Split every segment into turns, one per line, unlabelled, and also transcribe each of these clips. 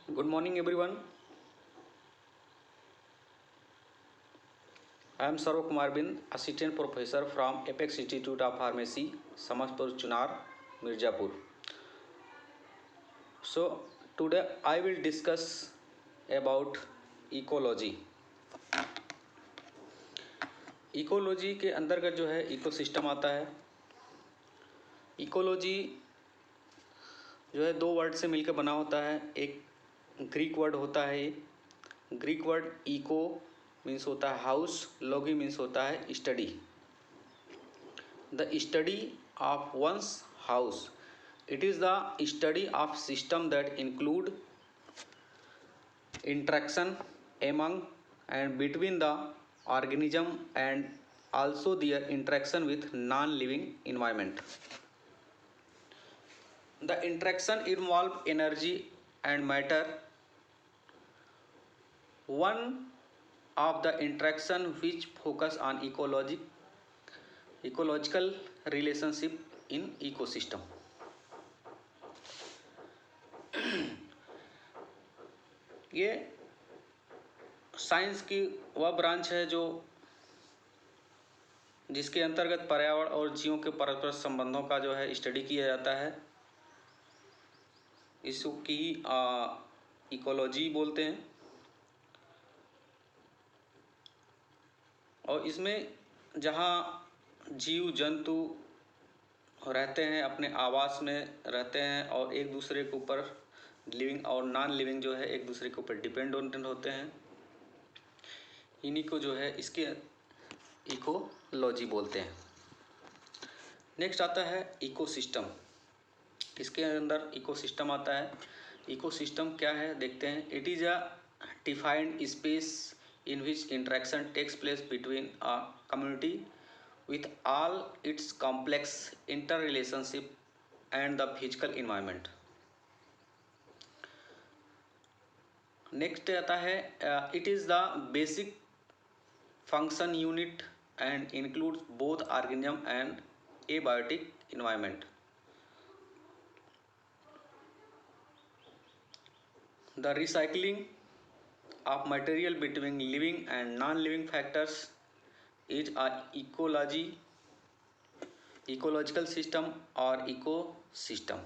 Good morning, everyone. I am Sarva Kumar Bind, Assistant Professor from Apex Institute of Pharmacy, Samastpur, Chunar, Mirzapur. So, today I will discuss about ecology. Ecology के अंतर्गत जो है ecosystem आता है। Ecology जो है दो word से मिलकर बना होता है। एक ग्रीक वर्ड होता है। ग्रीक वर्ड इको मीन्स होता है हाउस, लॉगी मीन्स होता है study. The study of one's house, it is the study of system that include interaction among and between the organism and also their interaction with non-living environment. The interaction involve energy and matter. One of the interaction which focus on ecological relationship in ecosystem. ये science की वह branch है जो जिसके अंतर्गत पर्यावरण और जीवों के परस्पर संबंधों का जो है स्टडी किया जाता है। इसकी इकोलॉजी बोलते हैं। और इसमें जहाँ जीव जंतु रहते हैं, अपने आवास में रहते हैं और एक दूसरे के ऊपर लिविंग और नॉन लिविंग जो है एक दूसरे के ऊपर डिपेंडेंट होते हैं, इन्हीं को जो है इसके इकोलॉजी बोलते हैं। नेक्स्ट आता है इकोसिस्टम। इसके अंदर इकोसिस्टम आता है। इकोसिस्टम क्या है देखते हैं। It is a defined space in which interaction takes place between a community with all its complex interrelationship and the physical environment. Next आता है it is the basic function unit and includes both organism and abiotic environment. The recycling of material between living and non-living factors is a ecological system or ecosystem.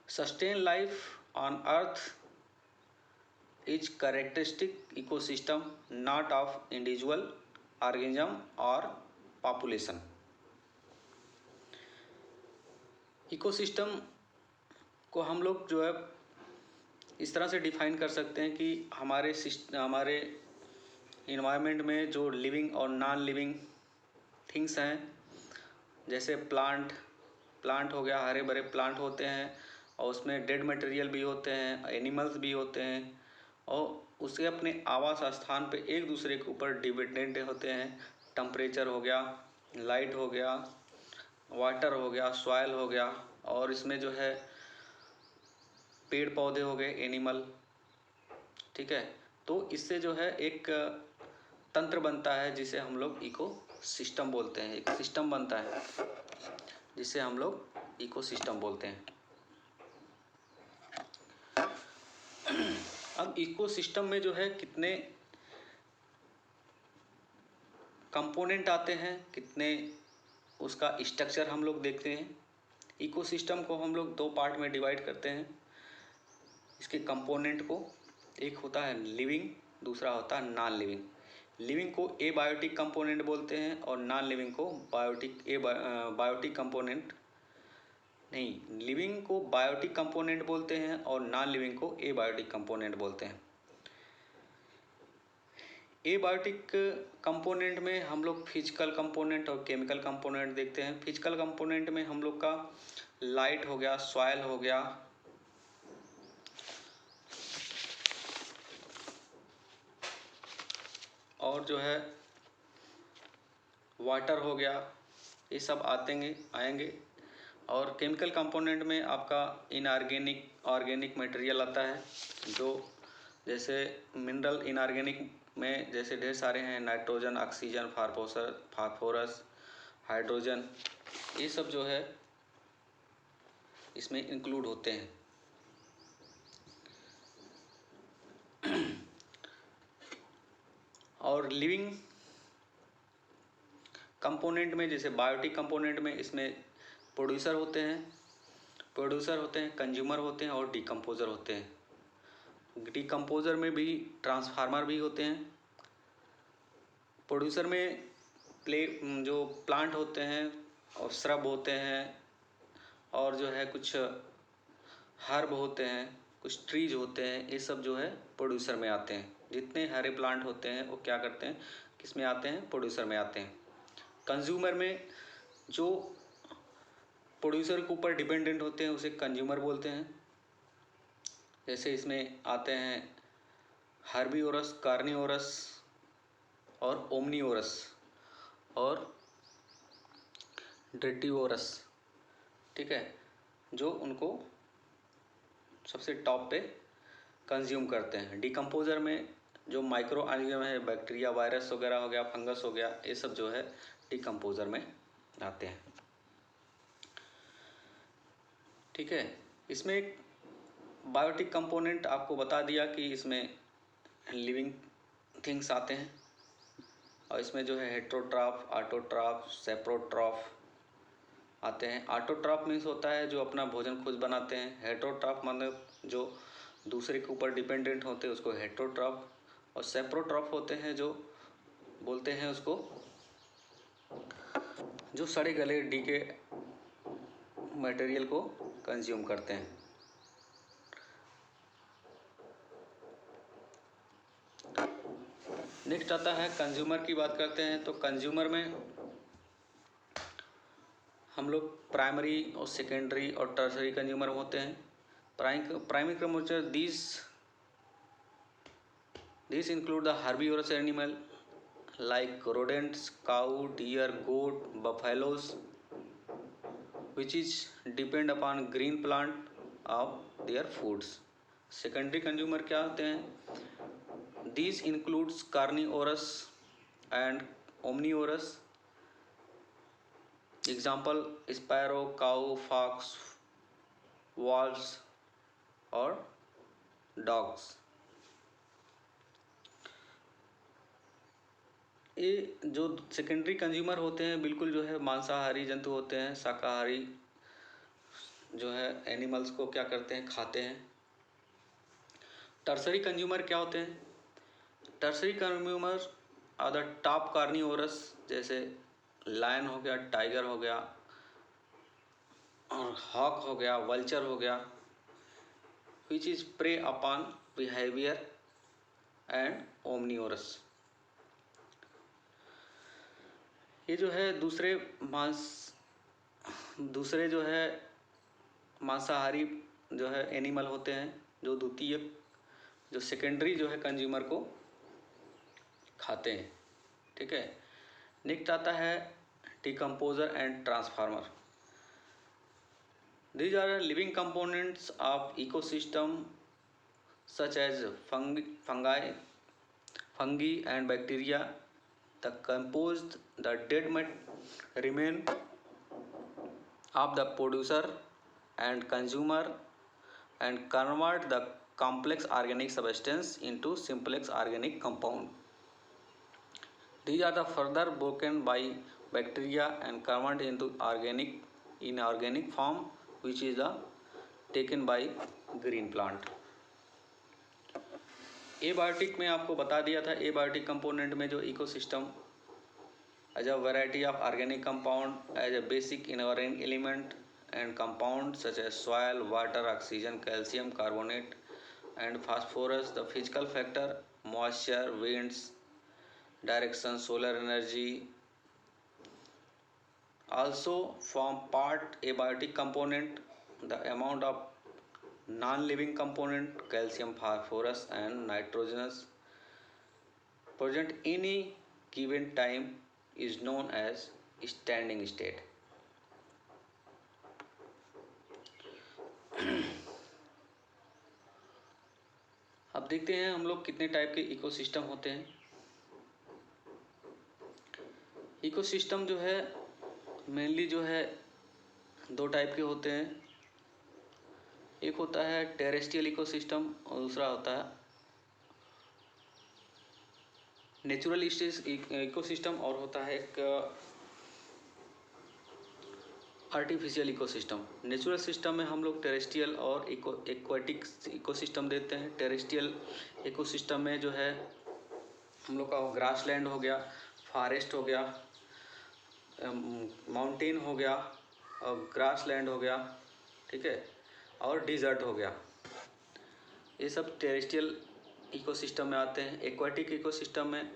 Sustained life on earth is characteristic ecosystem not of individual organism or population. Ecosystem को हम लोग जो है इस तरह से define कर सकते हैं कि हमारे इन्वायरमेंट में जो लिविंग और नॉन लिविंग थिंग्स हैं, जैसे प्लांट हो गया, हरे भरे प्लांट होते हैं और उसमें डेड मटेरियल भी होते हैं, एनिमल्स भी होते हैं और उसके अपने आवास स्थान पे एक दूसरे के ऊपर डिपेंडेंट होते हैं। टेम्परेचर हो गया, लाइट हो गया, वाटर हो गया, सॉइल हो गया और इसमें जो है पेड़ पौधे हो गए, एनिमल, ठीक है। तो इससे जो है एक तंत्र बनता है जिसे हम लोग इकोसिस्टम बोलते हैं। एक सिस्टम बनता है जिसे हम लोग इकोसिस्टम बोलते हैं। अब इकोसिस्टम में जो है कितने कंपोनेंट आते हैं, कितने उसका स्ट्रक्चर हम लोग देखते हैं। इकोसिस्टम को हम लोग दो पार्ट में डिवाइड करते हैं। इसके कंपोनेंट को, एक होता है लिविंग, दूसरा होता है नॉन लिविंग। लिविंग को एबायोटिक कंपोनेंट बोलते हैं और नॉन लिविंग को बायोटिक कंपोनेंट नहीं, लिविंग को बायोटिक कंपोनेंट बोलते हैं और नॉन लिविंग को एबायोटिक कंपोनेंट बोलते हैं। एबायोटिक कंपोनेंट में हम लोग फिजिकल कंपोनेंट और केमिकल कंपोनेंट देखते हैं। फिजिकल कंपोनेंट में हम लोग का लाइट हो गया, सॉइल हो गया, और जो है वाटर हो गया, ये सब आएंगे। और केमिकल कंपोनेंट में आपका इनऑर्गेनिक ऑर्गेनिक मटेरियल आता है, जो जैसे मिनरल इनऑर्गेनिक में जैसे ढेर सारे हैं, नाइट्रोजन, ऑक्सीजन, फास्फोरस, हाइड्रोजन, ये सब जो है इसमें इंक्लूड होते हैं। और लिविंग कंपोनेंट में, जैसे बायोटिक कंपोनेंट में, इसमें प्रोड्यूसर होते हैं, कंज्यूमर होते हैं और डिकम्पोजर होते हैं। डिकम्पोजर में भी ट्रांसफार्मर भी होते हैं। प्रोड्यूसर में जो प्लांट होते हैं और श्रब होते हैं और जो है कुछ हर्ब होते हैं, कुछ ट्रीज होते हैं, ये सब जो है प्रोड्यूसर में आते हैं। जितने हरे प्लांट होते हैं वो क्या करते हैं, किस में आते हैं, प्रोड्यूसर में आते हैं। कंज्यूमर में जो प्रोड्यूसर के ऊपर डिपेंडेंट होते हैं उसे कंज्यूमर बोलते हैं। जैसे इसमें आते हैं हर्बीवोरस, कार्निवोरस और ओमनीवोरस और ड्रेटिवोरस, ठीक है, जो उनको सबसे टॉप पे कंज्यूम करते हैं। डिकम्पोजर में जो माइक्रो ऑर्गेनिज्म है, बैक्टीरिया, वायरस वगैरह हो गया, फंगस हो गया, ये सब जो है डिकम्पोजर में आते हैं, ठीक है। इसमें एक बायोटिक कंपोनेंट आपको बता दिया कि इसमें लिविंग थिंग्स आते हैं और इसमें जो है हेट्रोट्रॉफ, ऑटोट्रॉफ, सेप्रोट्रॉफ आते हैं। ऑटोट्रॉफ मीन्स होता है जो अपना भोजन खुद बनाते हैं। हेट्रोट्रॉफ मतलब जो दूसरे के ऊपर डिपेंडेंट होते हैं उसको हेट्रोट्रॉफ, और सेप्रोट्रॉफ होते हैं जो बोलते हैं उसको जो सड़े गले डीके मटेरियल को कंज्यूम करते हैं। नेक्स्ट आता है कंज्यूमर की बात करते हैं। तो कंज्यूमर में हम लोग प्राइमरी और सेकेंडरी और टर्सरी कंज्यूमर होते हैं। Primary consumer this include the herbivorous animal like rodents, cow, deer, goat, buffaloes, which is depend upon green plant of their foods. Secondary consumer क्या होते हैं? These includes carnivorous and omnivorous. Example: sparrow, cow, fox, wolves और dogs. ये जो secondary consumer होते हैं बिल्कुल जो है मांसाहारी जंतु होते हैं, शाकाहारी जो है एनिमल्स को क्या करते हैं, खाते हैं। टर्सरी कंज्यूमर क्या होते हैं? Tertiary consumer are the top carnivorous, जैसे लायन हो गया, टाइगर हो गया और हॉक हो गया, वल्चर हो गया, which is prey upon behaviour and omnivorous. ये जो है दूसरे जो है मांसाहारी जो है एनिमल होते हैं जो द्वितीय जो सेकेंडरी जो है कंज्यूमर को खाते हैं, ठीक है। नेक्स्ट आता है decomposer and transformer. These are living components of ecosystem such as fungi and bacteria. The composed, the dead remain of the producer and consumer and convert the complex organic substance into simplex organic compound. These are the further broken by bacteria and converted into organic form, which is taken by green plant. Abiotic में आपको बता दिया था, abiotic component में जो ecosystem as a variety of organic compound as a basic inorganic element and compounds such as soil, water, oxygen, calcium carbonate and phosphorus, the physical factor, moisture, winds, direction, solar energy also form part abiotic component. The amount of non-living component, calcium, phosphorus and nitrogenous present any given time is known as standing state. अब देखते हैं हम लोग कितने type के ecosystem होते हैं। Ecosystem जो है मेनली जो है दो टाइप के होते हैं। एक होता है टेरेस्ट्रियल इकोसिस्टम और दूसरा होता है नेचुरल इकोसिस्टम और होता है एक आर्टिफिशियल इकोसिस्टम। नेचुरल सिस्टम में हम लोग टेरेस्ट्रियल और एक्वाटिक इकोसिस्टम देते हैं। टेरेस्ट्रियल इकोसिस्टम में जो है हम लोग का ग्रास लैंड हो गया, फॉरेस्ट हो गया, माउंटेन हो गया और ग्रास लैंड हो गया, ठीक है, और डिज़र्ट हो गया। ये सब टेरेस्ट्रियल इकोसिस्टम में आते हैं। एक्वाटिक इकोसिस्टम में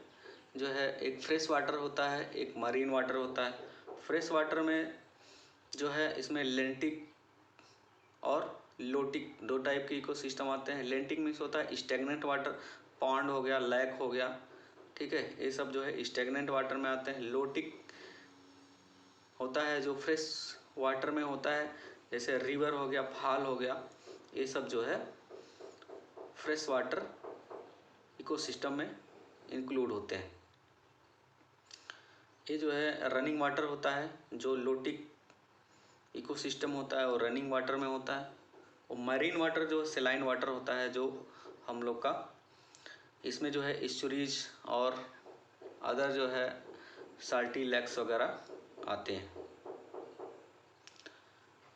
जो है एक फ्रेश वाटर होता है, एक मरीन वाटर होता है। फ्रेश वाटर में जो है इसमें लेंटिक और लोटिक दो टाइप के इकोसिस्टम आते हैं। लेंटिक मीन्स होता है स्टैग्नेंट वाटर, पॉन्ड हो गया, लैक हो गया, ठीक है, ये सब जो है स्टैग्नेंट वाटर में आते हैं। लोटिक होता है जो फ्रेश वाटर में होता है, जैसे रिवर हो गया, फाल हो गया, ये सब जो है फ्रेश वाटर इकोसिस्टम में इंक्लूड होते हैं। ये जो है रनिंग वाटर होता है, जो लोटिक इकोसिस्टम होता है और रनिंग वाटर में होता है। और मरीन वाटर जो सेलाइन वाटर होता है, जो हम लोग का इसमें जो है एस्चुरीज और अदर जो है साल्टी लेक्स वगैरह आते हैं।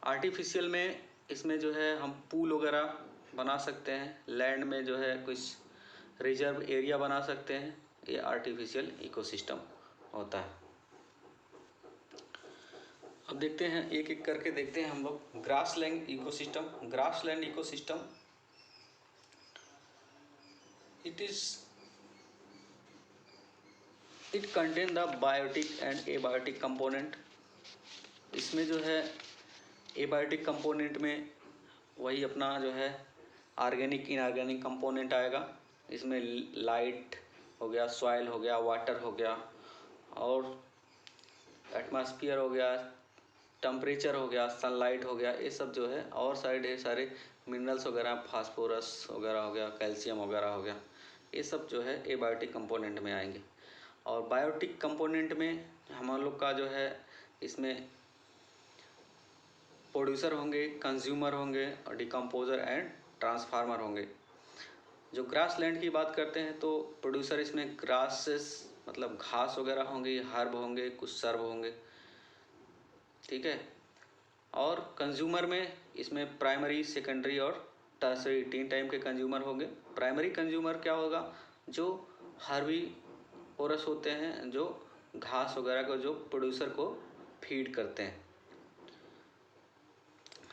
आर्टिफिशियल में इसमें जो है हम पूल वगैरह बना सकते हैं, लैंड में जो है कुछ रिजर्व एरिया बना सकते हैं। ये आर्टिफिशियल इकोसिस्टम होता है। अब देखते हैं एक एक करके देखते हैं हम लोग। Grassland ecosystem. Grassland ecosystem it contain the biotic and abiotic component. इसमें जो है एबायोटिक कंपोनेंट में वही अपना जो है ऑर्गेनिक इनऑर्गेनिक कंपोनेंट आएगा। इसमें लाइट हो गया, सॉइल हो गया, वाटर हो गया और एटमॉस्फेयर हो गया, टेम्परेचर हो गया, सनलाइट हो गया, ये सब जो है, और सारे सारे मिनरल्स वगैरह, फास्फोरस वगैरह हो गया, कैल्शियम वगैरह हो गया, ये सब जो है एबायोटिक कंपोनेंट में आएंगे। और बायोटिक कंपोनेंट में हम लोग का जो है इसमें प्रोड्यूसर होंगे, कंज्यूमर होंगे और डिकम्पोजर एंड ट्रांसफार्मर होंगे। जो ग्रास लैंड की बात करते हैं तो प्रोड्यूसर इसमें ग्रासेस मतलब घास वगैरह होंगे, हर्ब होंगे, कुछ सर्ब होंगे, ठीक है। और कंज्यूमर में इसमें प्राइमरी, सेकेंडरी और टर्सरी 3 टाइप के कंज्यूमर होंगे। प्राइमरी कंज्यूमर क्या होगा, जो हर्बीवोरस होते हैं, जो घास वगैरह को जो प्रोड्यूसर को फीड करते हैं।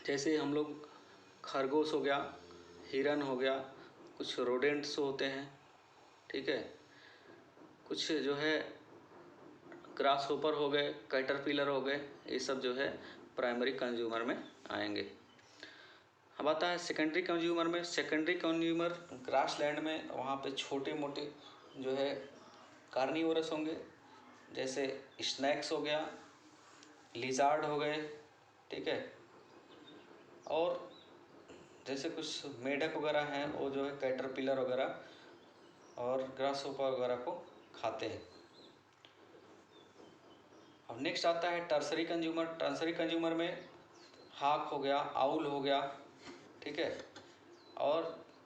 जैसे हम लोग खरगोश हो गया, हिरन हो गया, कुछ रोडेंट्स होते हैं, ठीक है, कुछ जो है ग्रास होपर हो गए, कैटरपिलर हो गए, ये सब जो है प्राइमरी कंज्यूमर में आएंगे। अब आता है सेकेंडरी कंज्यूमर में। सेकेंडरी कंज्यूमर ग्रास लैंड में वहाँ पे छोटे मोटे जो है कार्निवोरस होंगे, जैसे स्नैक्स हो गया, लिजार्ड हो गए, ठीक है, और जैसे कुछ मेढक वगैरह हैं, वो जो है कैटरपिलर वगैरह और ग्रास होपर वगैरह को खाते हैं। अब नेक्स्ट आता है टर्सरी कंज्यूमर। टर्सरी कंज्यूमर में हाक हो गया, आउल हो गया, ठीक है, और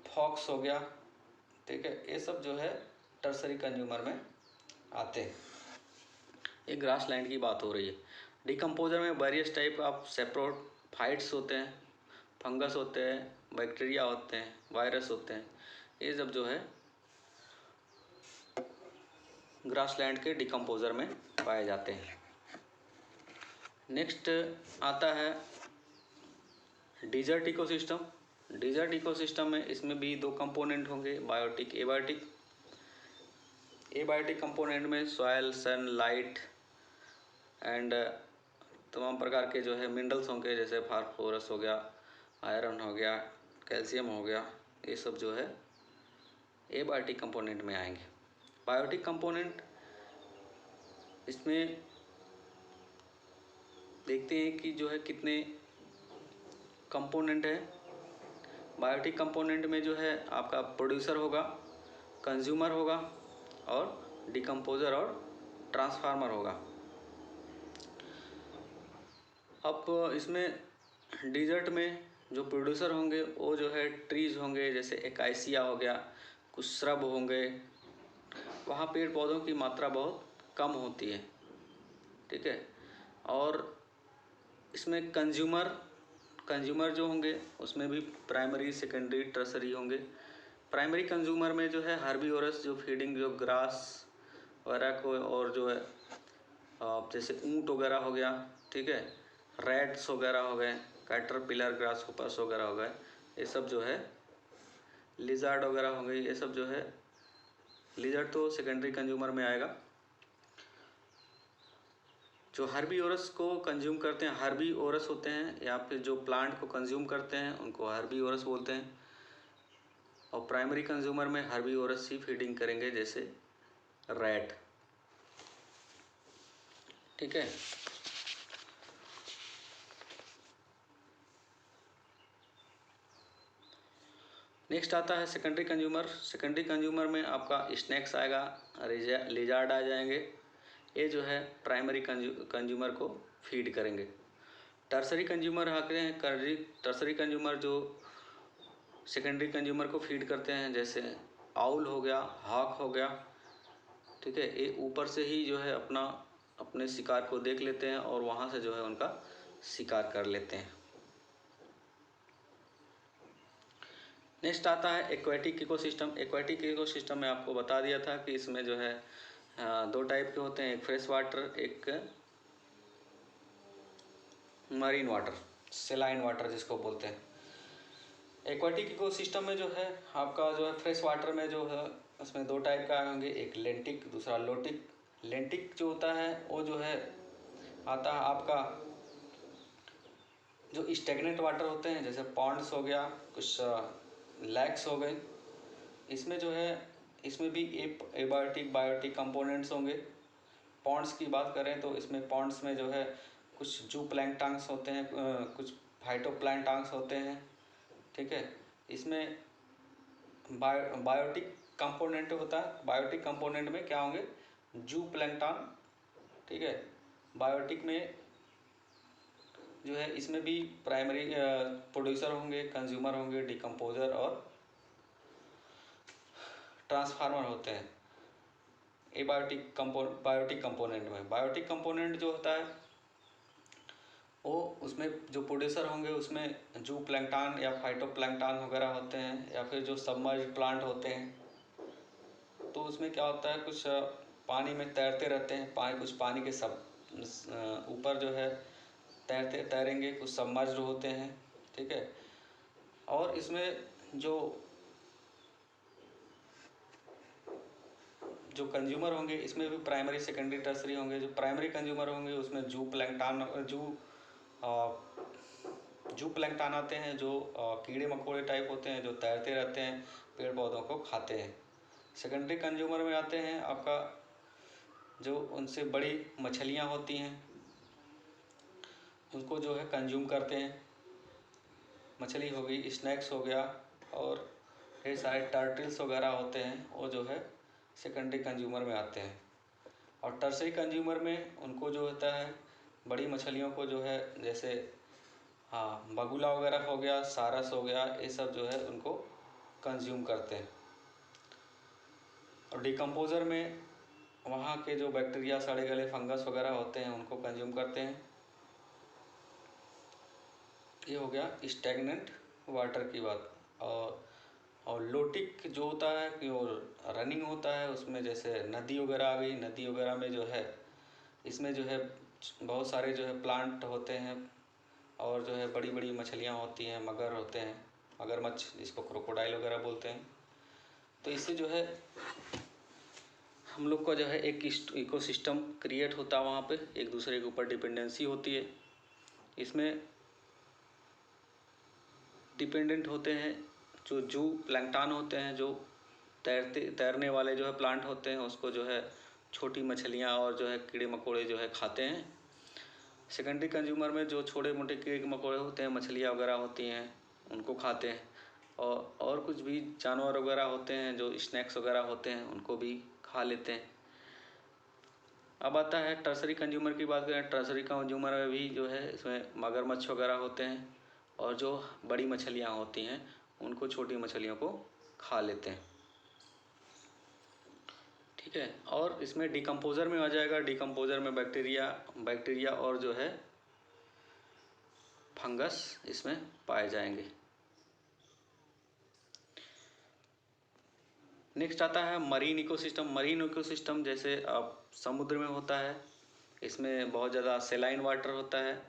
फॉक्स हो गया, ठीक है, ये सब जो है टर्सरी कंज्यूमर में आते हैं। ये ग्रास लैंड की बात हो रही है। डिकम्पोजर में वेरियस टाइप ऑफ सेप्रोफाइट्स होते हैं, फंगस होते हैं, बैक्टीरिया होते हैं, वायरस होते हैं, ये सब जो है ग्रास लैंड के डिकम्पोजर में पाए जाते हैं। नेक्स्ट आता है डिजर्ट इकोसिस्टम। डिजर्ट इकोसिस्टम में इसमें भी 2 कंपोनेंट होंगे, बायोटिक, एबायोटिक। एबायोटिक कंपोनेंट में सॉयल, सन, लाइट एंड तमाम प्रकार के जो है मिनरल्स होंगे, जैसे फास्फोरस हो गया, आयरन हो गया, कैल्शियम हो गया, ये सब जो है एबायोटिक कंपोनेंट में आएंगे। बायोटिक कंपोनेंट इसमें देखते हैं कि जो है कितने कंपोनेंट है। बायोटिक कंपोनेंट में जो है आपका प्रोड्यूसर होगा, कंज्यूमर होगा और डिकम्पोजर और ट्रांसफार्मर होगा। अब इसमें डिजर्ट में जो प्रोड्यूसर होंगे वो जो है ट्रीज होंगे, जैसे एकाइसिया हो गया, कुछ श्रब होंगे, वहाँ पेड़ पौधों की मात्रा बहुत कम होती है, ठीक है। और इसमें कंज्यूमर जो होंगे उसमें भी प्राइमरी, सेकेंडरी, टर्सरी होंगे। प्राइमरी कंज्यूमर में जो है हर्बीवोरस, जो फीडिंग, जो ग्रास वगैरह को, और जो है जैसे ऊंट वगैरह हो गया, ठीक है, रैट्स वगैरह हो गए, कैटरपिलर, ग्रासहोपर्स वगैरह हो गए, ये सब जो है, लिजर्ड वगैरह हो गई, ये सब जो है, लिजर्ड तो सेकेंडरी कंज्यूमर में आएगा। जो हर्बीवोरस को कंज्यूम करते हैं, हर्बीवोरस होते हैं, या फिर जो प्लांट को कंज्यूम करते हैं उनको हर्बीवोरस बोलते हैं। और प्राइमरी कंज्यूमर में हर्बीवोरस ही फीडिंग करेंगे, जैसे रैट, ठीक है। नेक्स्ट आता है सेकेंडरी कंज्यूमर। सेकेंडरी कंज्यूमर में आपका स्नैक्स आएगा, लिजार्ड आ जाएंगे, ये जो है प्राइमरी कंज्यूमर को फीड करेंगे। टर्सरी कंज्यूमर आते हैं, टर्सरी कंज्यूमर जो सेकेंडरी कंज्यूमर को फीड करते हैं, जैसे आउल हो गया, हॉक हो गया, ठीक है, ये ऊपर से ही जो है अपने शिकार को देख लेते हैं और वहाँ से जो है उनका शिकार कर लेते हैं। नेक्स्ट आता है एक्वेटिक इकोसिस्टम। एक्वेटिक इकोसिस्टम में आपको बता दिया था कि इसमें जो है दो टाइप के होते हैं, एक फ्रेश वाटर, एक मरीन वाटर, सेलाइन वाटर जिसको बोलते हैं। एक्वेटिक इकोसिस्टम में जो है आपका जो है फ्रेश वाटर में जो है उसमें दो टाइप का होंगे, एक लेंटिक, दूसरा लोटिक। लेंटिक जो होता है वो जो है आता है आपका जो स्टेगनेंट वाटर होते हैं, जैसे पॉन्ड्स हो गया, कुछ लैक्स हो गए, इसमें जो है इसमें भी एबायोटिक, बायोटिक कंपोनेंट्स होंगे। पॉन्ड्स की बात करें तो इसमें पॉन्ड्स में जो है कुछ जू प्लैंक्टन्स होते हैं, कुछ फाइटोप्लैंक्टन्स होते हैं, ठीक है। इसमें बायोटिक कंपोनेंट होता है। बायोटिक कंपोनेंट में क्या होंगे, जू प्लैंक्टन, ठीक है। बायोटिक में जो है इसमें भी प्राइमरी प्रोड्यूसर होंगे, कंज्यूमर होंगे, डिकम्पोजर और ट्रांसफार्मर होते हैं। बायोटिक कंपोनेंट में बायोटिक कंपोनेंट जो होता है वो उसमें जो प्रोड्यूसर होंगे उसमें जू प्लैंक्टन या फाइटोप्लैंक्टन वगैरह होते हैं, या फिर जो सबमर्ज प्लांट होते हैं। तो उसमें क्या होता है, कुछ पानी में तैरते रहते हैं, कुछ पानी के सब ऊपर जो है तैरेंगे, कुछ सबमर्ज्ड होते हैं, ठीक है। और इसमें जो कंज्यूमर होंगे इसमें भी प्राइमरी, सेकेंडरी, टर्सरी होंगे। जो प्राइमरी कंज्यूमर होंगे उसमें जू प्लैंक्टन आते हैं, जो कीड़े मकोड़े टाइप होते हैं, जो तैरते रहते हैं, पेड़ पौधों को खाते हैं। सेकेंडरी कंज्यूमर में आते हैं आपका जो उनसे बड़ी मछलियाँ होती हैं, उनको जो है कंज्यूम करते हैं। मछली हो गई, स्नैक्स हो गया, और ढेर सारे टर्टल्स वगैरह होते हैं, वो जो है सेकेंडरी कंज्यूमर में आते हैं। और टर्सरी कंज्यूमर में उनको जो होता है बड़ी मछलियों को जो है, जैसे बगुला वगैरह हो गया, सारस हो गया, ये सब जो है उनको कंज्यूम करते हैं। और डिकम्पोज़र में वहाँ के जो बैक्टीरिया, सड़े गले फंगस वगैरह होते हैं उनको कंज्यूम करते हैं। ये हो गया स्टैग्नेंट वाटर की बात। और लोटिक जो होता है कि वो रनिंग होता है, उसमें जैसे नदी वगैरह आ गई, नदी वगैरह में जो है इसमें जो है बहुत सारे जो है प्लांट होते हैं, और जो है बड़ी बड़ी मछलियाँ होती हैं, मगर होते हैं, मगरमच्छ जिसको क्रोकोडाइल वगैरह बोलते हैं। तो इससे जो है हम लोग का जो है एक इकोसिस्टम क्रिएट होता है, वहाँ पे एक दूसरे के ऊपर डिपेंडेंसी होती है। इसमें डिपेंडेंट होते हैं जो जू प्लैंक्टन होते हैं, जो तैरने वाले जो है प्लांट होते हैं, उसको जो है छोटी मछलियाँ और जो है कीड़े मकोड़े जो है खाते हैं। सेकेंडरी कंज्यूमर में जो छोटे मोटे कीड़े मकोड़े होते हैं, मछलियाँ वगैरह होती हैं, उनको खाते हैं। और कुछ भी जानवर वगैरह होते हैं जो स्नैक्स वगैरह होते हैं, उनको भी खा लेते हैं। अब आता है टर्सरी कंज्यूमर की बात करें। टर्सरी कंज्यूमर में भी जो है इसमें मगरमच्छ वगैरह होते हैं, और जो बड़ी मछलियाँ होती हैं उनको छोटी मछलियों को खा लेते हैं। ठीक है। और इसमें डिकम्पोज़र में आ जाएगा, डिकम्पोज़र में बैक्टीरिया और जो है फंगस इसमें पाए जाएंगे। नेक्स्ट आता है मरीन इकोसिस्टम। मरीन इकोसिस्टम जैसे अब समुद्र में होता है, इसमें बहुत ज़्यादा सेलाइन वाटर होता है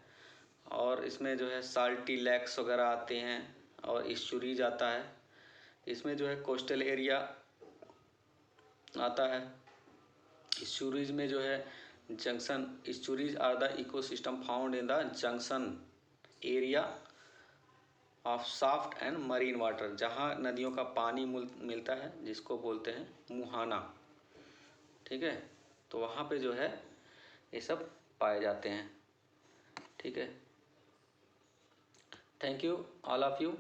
और इसमें जो है साल्टी लेक्स वगैरह आते हैं और इस्चुरीज आता है। इसमें जो है कोस्टल एरिया आता है। इस्चुरीज में जो है junction, estuaries are the ecosystem found in the junction area of soft and marine water, जहाँ नदियों का पानी मिलता है जिसको बोलते हैं मुहाना। ठीक है, तो वहाँ पे जो है ये सब पाए जाते हैं। ठीक है, thank you all of you.